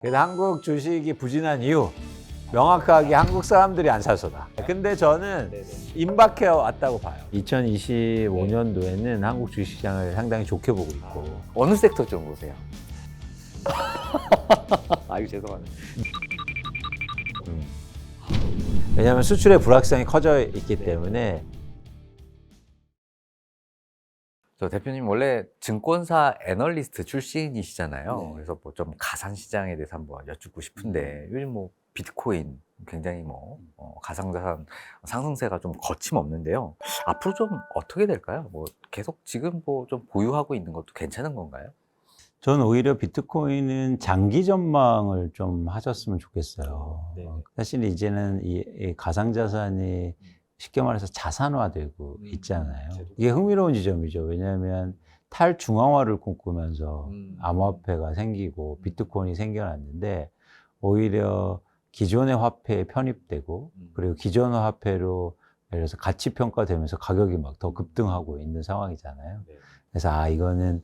그래서 한국 주식이 부진한 이유 명확하게 한국 사람들이 안 사서다. 근데 저는 임박해 왔다고 봐요. 2025년도에는 한국 주식시장을 상당히 좋게 보고 있고. 어느 섹터 좀 보세요? 아유 죄송합니다. 왜냐하면 수출의 불확실성이 커져 있기 때문에. 저 대표님 원래 증권사 애널리스트 출신이시잖아요. 네. 그래서 뭐 좀 가상 시장에 대해서 한번 여쭙고 싶은데 요즘 뭐 비트코인 굉장히 뭐 가상자산 상승세가 좀 거침없는데요. 앞으로 좀 어떻게 될까요? 뭐 계속 지금 뭐 좀 보유하고 있는 것도 괜찮은 건가요? 저는 오히려 비트코인은 장기 전망을 좀 하셨으면 좋겠어요. 네. 사실 이제는 이 가상자산이 쉽게 말해서 자산화되고 있잖아요. 이게 흥미로운 지점이죠. 왜냐하면 탈중앙화를 꿈꾸면서 암호화폐가 생기고 비트코인이 생겨났는데 오히려 기존의 화폐에 편입되고 그리고 기존의 화폐로 예를 들어서 가치 평가되면서 가격이 막 더 급등하고 있는 상황이잖아요. 그래서 이거는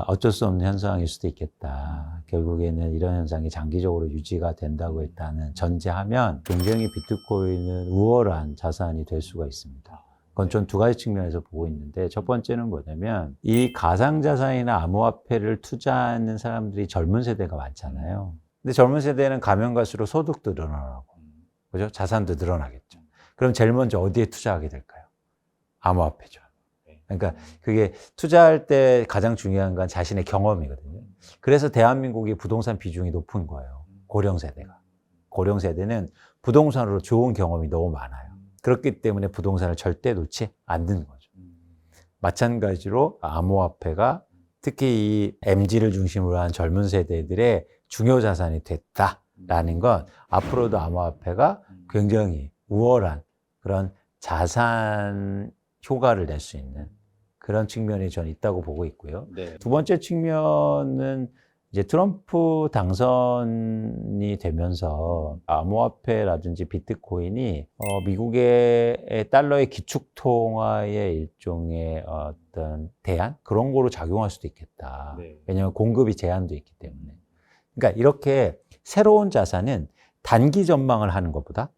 어쩔 수 없는 현상일 수도 있겠다. 결국에는 이런 현상이 장기적으로 유지가 된다고 일단은 전제하면 굉장히 비트코인은 우월한 자산이 될 수가 있습니다. 그건 전 두 가지 측면에서 보고 있는데 첫 번째는 뭐냐면 이 가상자산이나 암호화폐를 투자하는 사람들이 젊은 세대가 많잖아요. 근데 젊은 세대는 가면 갈수록 소득도 늘어나고 그죠? 자산도 늘어나겠죠. 그럼 제일 먼저 어디에 투자하게 될까요? 암호화폐죠. 그러니까 그게 투자할 때 가장 중요한 건 자신의 경험이거든요. 그래서 대한민국이 부동산 비중이 높은 거예요. 고령 세대가. 고령 세대는 부동산으로 좋은 경험이 너무 많아요. 그렇기 때문에 부동산을 절대 놓지 않는 거죠. 마찬가지로 암호화폐가 특히 이 MZ를 중심으로 한 젊은 세대들의 중요 자산이 됐다라는 건 앞으로도 암호화폐가 굉장히 우월한 그런 자산 효과를 낼 수 있는 그런 측면이 저는 있다고 보고 있고요. 네. 두 번째 측면은 이제 트럼프 당선이 되면서 암호화폐라든지 비트코인이 미국의 달러의 기축통화의 일종의 어떤 대안? 그런 거로 작용할 수도 있겠다. 네. 왜냐하면 공급이 제한도 있기 때문에. 그러니까 이렇게 새로운 자산은 단기 전망을 하는 것보다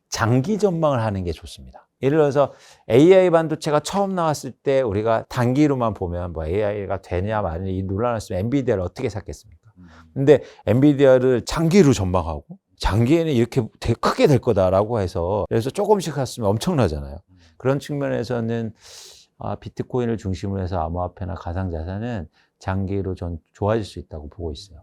장기 전망을 하는 게 좋습니다. 예를 들어서 AI 반도체가 처음 나왔을 때 우리가 단기로만 보면 뭐 AI가 되냐 마냐 이 논란을 엔비디아를 어떻게 샀겠습니까? 근데 엔비디아를 장기로 전망하고 장기에는 이렇게 되게 크게 될 거다라고 해서 그래서 조금씩 샀으면 엄청나잖아요. 그런 측면에서는 비트코인을 중심으로 해서 암호화폐나 가상자산은 장기로 전 좋아질 수 있다고 보고 있어요.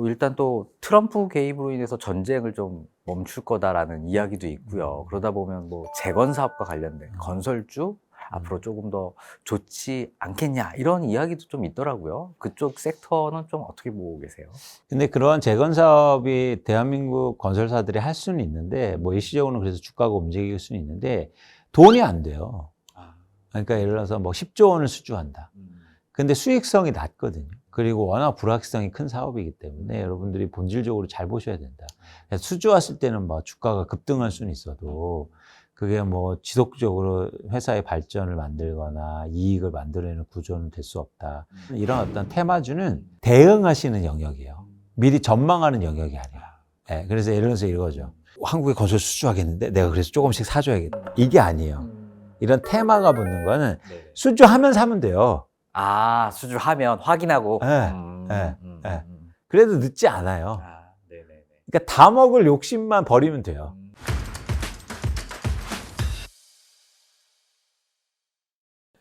일단 또 트럼프 개입으로 인해서 전쟁을 좀 멈출 거다라는 이야기도 있고요. 그러다 보면 뭐 재건 사업과 관련된 건설주 앞으로 조금 더 좋지 않겠냐 이런 이야기도 좀 있더라고요. 그쪽 섹터는 좀 어떻게 보고 계세요? 근데 그러한 재건 사업이 대한민국 건설사들이 할 수는 있는데 뭐 일시적으로는 그래서 주가가 움직일 수는 있는데 돈이 안 돼요. 그러니까 예를 들어서 뭐 10조 원을 수주한다. 근데 수익성이 낮거든요. 그리고 워낙 불확실성이 큰 사업이기 때문에 여러분들이 본질적으로 잘 보셔야 된다. 수주 왔을 때는 뭐 주가가 급등할 수는 있어도 그게 뭐 지속적으로 회사의 발전을 만들거나 이익을 만들어내는 구조는 될 수 없다. 이런 어떤 테마주는 대응하시는 영역이에요. 미리 전망하는 영역이 아니라. 네, 그래서 예를 들어서 이거죠. 한국에 건설 수주하겠는데 내가 그래서 조금씩 사줘야겠다. 이게 아니에요. 이런 테마가 붙는 거는 수주하면 사면 돼요. 수주하면 확인하고. 네. 그래도 늦지 않아요. 네네. 그러니까 다 먹을 욕심만 버리면 돼요.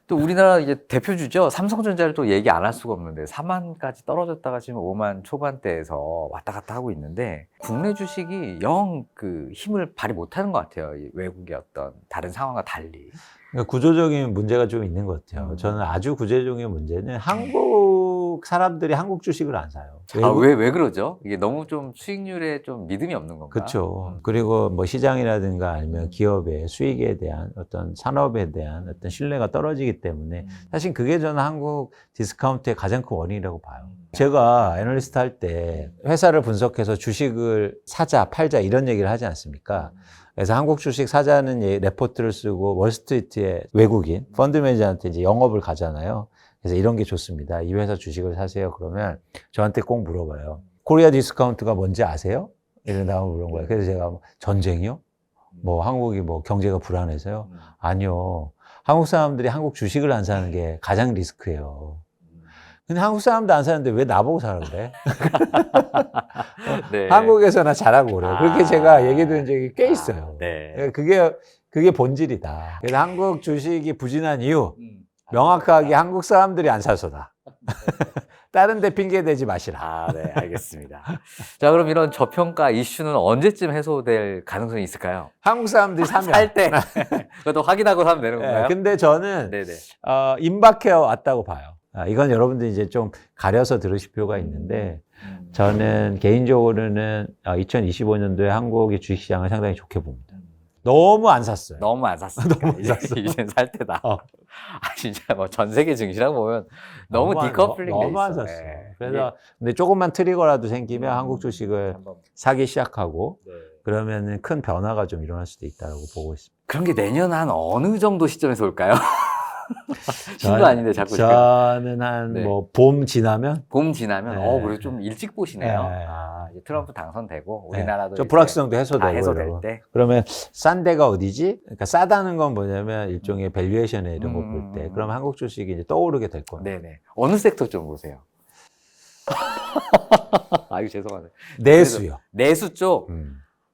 또 우리나라 이제 대표주죠. 삼성전자를 또 얘기 안 할 수가 없는데 4만까지 떨어졌다가 지금 5만 초반대에서 왔다 갔다 하고 있는데 국내 주식이 영 그 힘을 발휘 못하는 것 같아요. 이 외국의 어떤 다른 상황과 달리. 그러니까 구조적인 문제가 좀 있는 것 같아요. 저는 아주 구조적인 문제는 한국 사람들이 한국 주식을 안 사요. 왜 그러죠? 이게 너무 좀 수익률에 좀 믿음이 없는 건가? 그렇죠. 그리고 뭐 시장이라든가 아니면 기업의 수익에 대한 어떤 산업에 대한 어떤 신뢰가 떨어지기 때문에 사실 그게 저는 한국 디스카운트의 가장 큰 원인이라고 봐요. 제가 애널리스트 할 때 회사를 분석해서 주식을 사자, 팔자 이런 얘기를 하지 않습니까? 그래서 한국 주식 사자는 레포트를 쓰고 월스트리트의 외국인 펀드 매니저한테 이제 영업을 가잖아요. 그래서 이런 게 좋습니다. 이 회사 주식을 사세요. 그러면 저한테 꼭 물어봐요. 코리아 디스카운트가 뭔지 아세요? 이런다고 물은 거예요. 그래서 제가 전쟁이요? 뭐 한국이 뭐 경제가 불안해서요? 아니요. 한국 사람들이 한국 주식을 안 사는 게 가장 리스크예요. 근데 한국 사람도 안 사는데 왜 나보고 사라 그래? 네. 한국에서나 잘하고 그래요. 그렇게 제가 얘기 들은 적이 꽤 있어요. 네. 그게 본질이다. 그래서 한국 주식이 부진한 이유, 명확하게 한국 사람들이 안 사서다. 다른 데 핑계 대지 마시라. 아, 네, 알겠습니다. 자, 그럼 이런 저평가 이슈는 언제쯤 해소될 가능성이 있을까요? 한국 사람들이 사면. 살 때. 그것도 확인하고 사면 되는 건가요? 근데 저는 네네. 임박해 왔다고 봐요. 이건 여러분들이 이제 좀 가려서 들으실 필요가 있는데 저는 개인적으로는 2025년도에 한국의 주식시장을 상당히 좋게 봅니다. 너무 안 샀어요. 너무 안 샀어요. 너무 안 샀어. 이젠 살 때다. 어. 아, 진짜 뭐 전 세계 증시라고 보면 너무 디커플링 돼 너무 안 있어. 샀어. 네. 그래서 근데 조금만 트리거라도 생기면 한국 주식을 한번. 사기 시작하고 그러면은 큰 변화가 좀 일어날 수도 있다고 보고 있습니다. 그런 게 내년 한 어느 정도 시점에서 올까요? 신도 아닌데 자꾸 저는 한 네. 뭐 봄 지나면 봄 지나면 네. 그래도 좀 일찍 보시네요. 네. 아, 이제 트럼프 당선되고 우리나라도 좀 이제 불확실성도 다 해소되고 해소될 이러고. 때. 그러면 싼 데가 어디지? 그러니까 싸다는 건 뭐냐면 일종의 밸류에이션에 이런 거 볼 때 그러면 한국 주식이 이제 떠오르게 될 거예요. 네네. 어느 섹터 좀 보세요? 아유, 죄송하네. 내수요. 내수 쪽.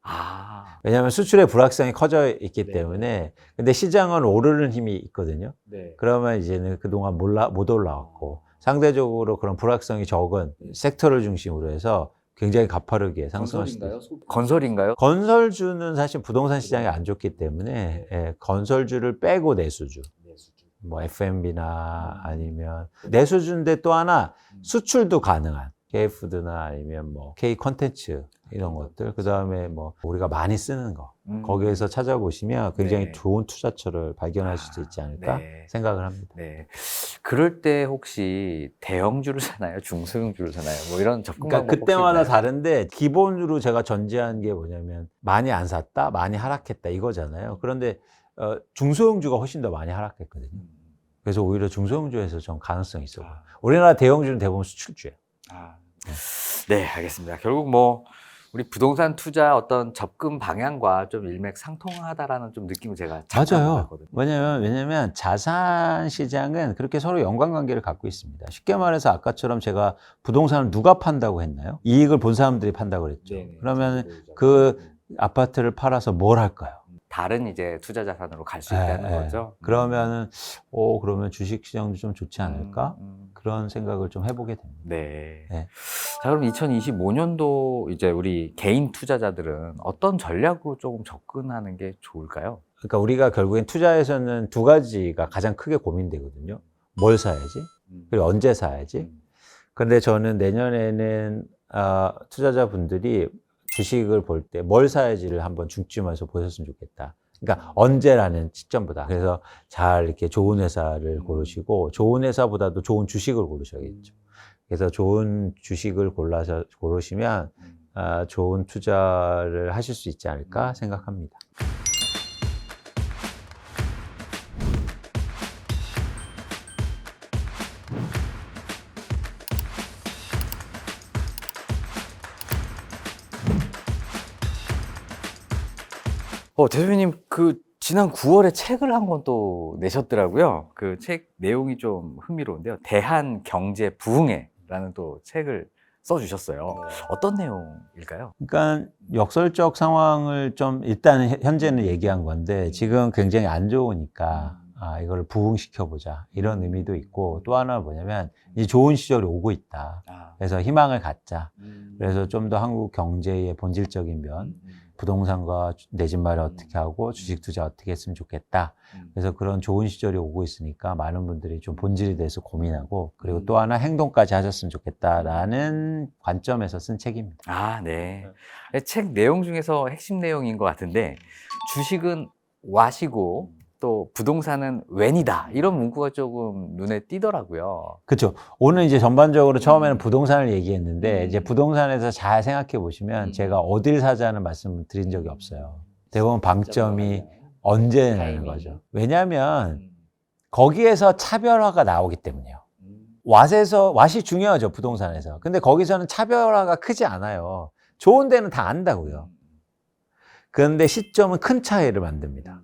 아. 왜냐하면 수출의 불확실성이 커져 있기 때문에 근데 시장은 오르는 힘이 있거든요. 그러면 이제는 그동안 못 올라왔고 상대적으로 그런 불확실성이 적은 섹터를 중심으로 해서 굉장히 가파르게 상승할 수도 있어요. 건설인가요? 건설주는 사실 부동산 시장이 안 좋기 때문에 건설주를 빼고 내수주. 뭐 F&B나 아니면 내수주인데 또 하나 수출도 가능한 K푸드나 아니면 뭐 K 콘텐츠 이런 것들 그 다음에 뭐 우리가 많이 쓰는 거 거기에서 찾아보시면 굉장히 네. 좋은 투자처를 발견하실 수 있지 않을까 네. 생각을 합니다. 네. 그럴 때 혹시 대형주를 사나요? 중소형주를 사나요? 뭐 이런 접근 그러니까 방법 그때마다 혹시 있나요? 다른데 기본으로 제가 전제한 게 뭐냐면 많이 안 샀다, 많이 하락했다 이거잖아요. 그런데 중소형주가 훨씬 더 많이 하락했거든요. 그래서 오히려 중소형주에서 좀 가능성이 있어. 우리나라 대형주는 대부분 수출주예요. 네, 알겠습니다. 결국 뭐 우리 부동산 투자 어떤 접근 방향과 좀 일맥상통하다라는 좀 느낌을 제가 맞아요. 받거든요. 왜냐면 자산 시장은 그렇게 서로 연관관계를 갖고 있습니다. 쉽게 말해서 아까처럼 제가 부동산을 누가 판다고 했나요? 이익을 본 사람들이 판다고 그랬죠. 그러면 그 아파트를 팔아서 뭘 할까요? 다른 이제 투자 자산으로 갈 수 있다는 거죠. 그러면은 그러면 주식 시장도 좀 좋지 않을까? 그런 생각을 좀 해보게 됩니다. 네. 네. 자, 그럼 2025년도 이제 우리 개인 투자자들은 어떤 전략으로 조금 접근하는 게 좋을까요? 그러니까 우리가 결국엔 투자에서는 두 가지가 가장 크게 고민되거든요. 뭘 사야지? 그리고 언제 사야지? 근데 저는 내년에는 투자자분들이 주식을 볼 때 뭘 사야지를 한번 중점에서 보셨으면 좋겠다. 그러니까 언제라는 시점보다. 그래서 잘 이렇게 좋은 회사를 고르시고 좋은 회사보다도 좋은 주식을 고르셔야겠죠. 그래서 좋은 주식을 고르시면 좋은 투자를 하실 수 있지 않을까 생각합니다. 대표님 지난 9월에 책을 한 권 또 내셨더라고요. 그 책 내용이 좀 흥미로운데요. 대한 경제 부흥회라는 또 책을 써주셨어요. 어떤 내용일까요? 그러니까 역설적 상황을 좀 일단 현재는 얘기한 건데 지금 굉장히 안 좋으니까 이걸 부흥시켜보자 이런 의미도 있고 또 하나 뭐냐면 이 좋은 시절이 오고 있다. 그래서 희망을 갖자. 그래서 좀 더 한국 경제의 본질적인 면 부동산과 내 집 마련 어떻게 하고 주식 투자 어떻게 했으면 좋겠다. 그래서 그런 좋은 시절이 오고 있으니까 많은 분들이 좀 본질에 대해서 고민하고 그리고 또 하나 행동까지 하셨으면 좋겠다라는 관점에서 쓴 책입니다. 아, 네. 책 내용 중에서 핵심 내용인 것 같은데 주식은 와시고 또 부동산은 웬이다 이런 문구가 조금 눈에 띄더라고요. 그렇죠. 오늘 이제 전반적으로 처음에는 부동산을 얘기했는데 이제 부동산에서 잘 생각해 보시면 제가 어딜 사자는 말씀을 드린 적이 없어요. 대부분 방점이 언제냐는 거죠. 왜냐하면 거기에서 차별화가 나오기 때문이에요. 왓이 중요하죠, 부동산에서. 근데 거기서는 차별화가 크지 않아요. 좋은 데는 다 안다고요. 그런데 시점은 큰 차이를 만듭니다.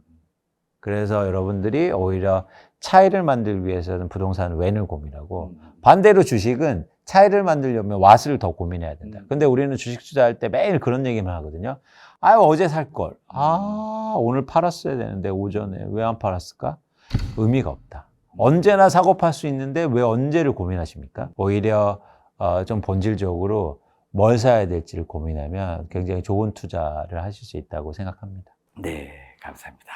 그래서 여러분들이 오히려 차이를 만들기 위해서는 부동산은 웬을 고민하고, 반대로 주식은 차이를 만들려면 왓을 더 고민해야 된다. 근데 우리는 주식 투자할 때 매일 그런 얘기만 하거든요. 아유, 어제 살 걸. 아, 오늘 팔았어야 되는데 오전에 왜 안 팔았을까? 의미가 없다. 언제나 사고 팔 수 있는데 왜 언제를 고민하십니까? 오히려 좀 본질적으로 뭘 사야 될지를 고민하면 굉장히 좋은 투자를 하실 수 있다고 생각합니다. 네, 감사합니다.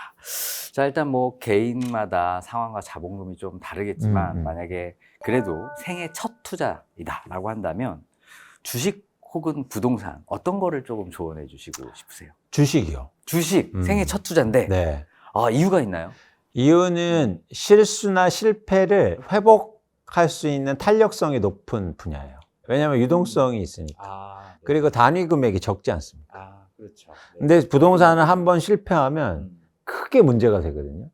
자, 일단 뭐 개인마다 상황과 자본금이 좀 다르겠지만 만약에 그래도 생애 첫 투자이다라고 한다면 주식 혹은 부동산 어떤 거를 조금 조언해 주시고 싶으세요? 주식이요. 주식, 생애 첫 투자인데 네. 이유가 있나요? 이유는 실수나 실패를 회복할 수 있는 탄력성이 높은 분야예요. 왜냐하면 유동성이 있으니까. 네. 그리고 단위 금액이 적지 않습니다. 그렇죠. 근데 부동산은 한번 실패하면 크게 문제가 되거든요.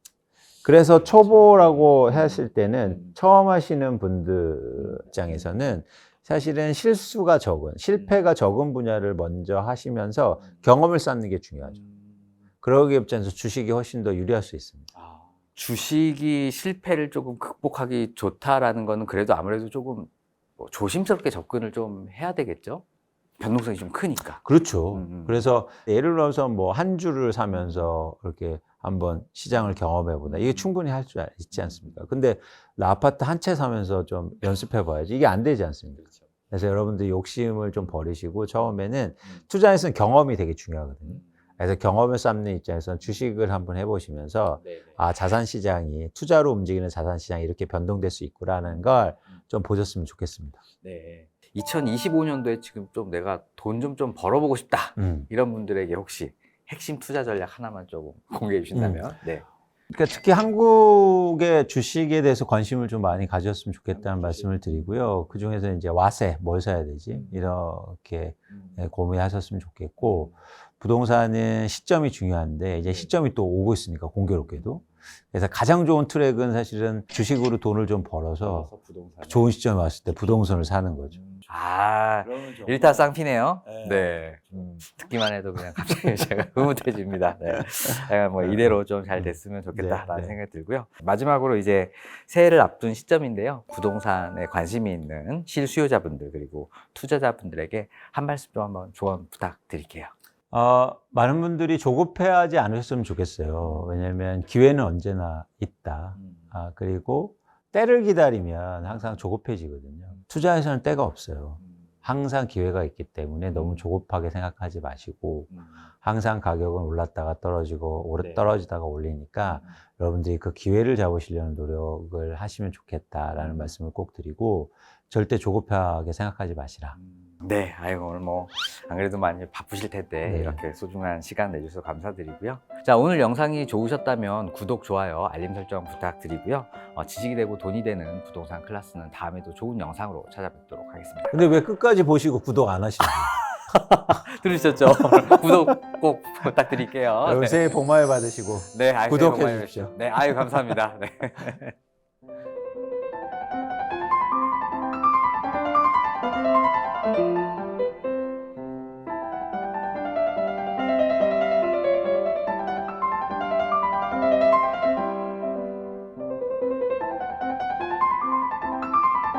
그래서 초보라고 하실 때는 처음 하시는 분들 입장에서는 사실은 실수가 적은, 실패가 적은 분야를 먼저 하시면서 경험을 쌓는 게 중요하죠. 그러기 입장에서 주식이 훨씬 더 유리할 수 있습니다. 주식이 실패를 조금 극복하기 좋다라는 거는 그래도 아무래도 조금 뭐 조심스럽게 접근을 좀 해야 되겠죠? 변동성이 좀 크니까. 그렇죠. 그래서 예를 들어서 뭐 한 주를 사면서 이렇게 한번 시장을 경험해 보다. 이게 충분히 할 수 있지 않습니까? 근데 나 아파트 한 채 사면서 좀 연습해 봐야지. 이게 안 되지 않습니까? 그래서 여러분들 욕심을 좀 버리시고 처음에는 투자에서는 경험이 되게 중요하거든요. 그래서 경험을 쌓는 입장에서는 주식을 한번 해보시면서 자산시장이 투자로 움직이는 자산시장이 이렇게 변동될 수 있구라는 걸 좀 보셨으면 좋겠습니다. 네. 2025년도에 지금 좀 내가 돈 좀 벌어보고 싶다. 이런 분들에게 혹시 핵심 투자 전략 하나만 조금 공개해 주신다면. 네. 그러니까 특히 한국의 주식에 대해서 관심을 좀 많이 가졌으면 좋겠다는 말씀을 드리고요. 그 중에서 이제 왓에 뭘 사야 되지? 이렇게 고민하셨으면 좋겠고, 부동산은 시점이 중요한데 이제 시점이 또 오고 있으니까 공교롭게도. 그래서 가장 좋은 트랙은 사실은 주식으로 돈을 좀 벌어서 좋은 시점에 왔을 때 부동산을 사는 거죠. 일타쌍피네요. 네. 듣기만 해도 그냥 갑자기 제가 흐뭇해집니다. 네. 제가 뭐 이대로 좀 잘 됐으면 좋겠다라는 생각이 들고요. 마지막으로 이제 새해를 앞둔 시점인데요. 부동산에 관심이 있는 실수요자분들 그리고 투자자분들에게 한 말씀 좀 한번 조언 부탁드릴게요. 많은 분들이 조급해하지 않으셨으면 좋겠어요. 왜냐하면 기회는 언제나 있다. 그리고 때를 기다리면 항상 조급해지거든요. 투자에서는 때가 없어요. 항상 기회가 있기 때문에 너무 조급하게 생각하지 마시고 항상 가격은 올랐다가 떨어지고 떨어지다가 올리니까 여러분들이 그 기회를 잡으시려는 노력을 하시면 좋겠다라는 말씀을 꼭 드리고 절대 조급하게 생각하지 마시라. 네, 오늘 뭐 안 그래도 많이 바쁘실 텐데 이렇게 소중한 시간 내주셔서 감사드리고요. 자, 오늘 영상이 좋으셨다면 구독, 좋아요, 알림 설정 부탁드리고요. 지식이 되고 돈이 되는 부동산 클래스는 다음에도 좋은 영상으로 찾아뵙도록 하겠습니다. 근데 왜 끝까지 보시고 구독 안 하시나요? 들으셨죠? 구독 꼭 부탁드릴게요. 새해 복 많이 받으시고 네, 구독해 주십시오. 네, 감사합니다. 네.